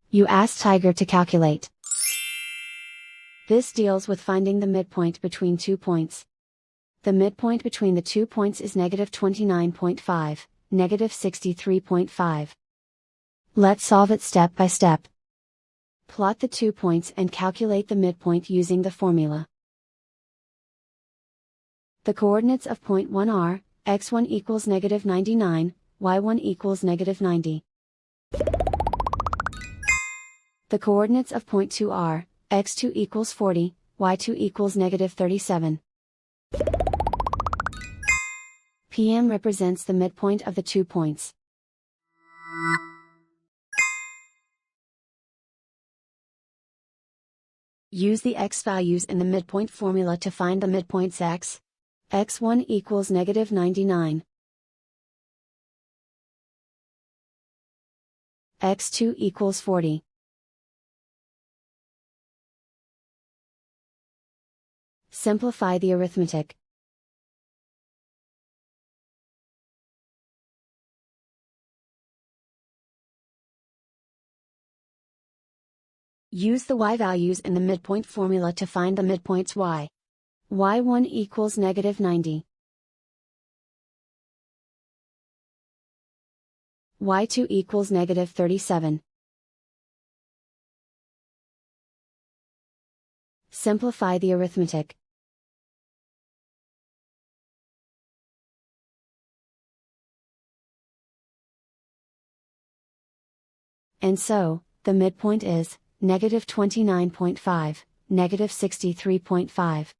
You ask Tiger to calculate. This deals with finding the midpoint between 2 points. The midpoint between the 2 points is -29.5, -63.5. Let's solve it step by step. Plot the 2 points and calculate the midpoint using the formula. The coordinates of point 1 are, x1 equals -99, y1 equals -90. The coordinates of point 2 are, x2 equals 40, y2 equals -37. PM represents the midpoint of the 2 points. Use the x values in the midpoint formula to find the midpoints x. x1 equals -99. x2 equals 40. Simplify the arithmetic. Use the y values in the midpoint formula to find the midpoints y. y1 equals -90. y2 equals -37. Simplify the arithmetic. And so, the midpoint is, -29.5, -63.5.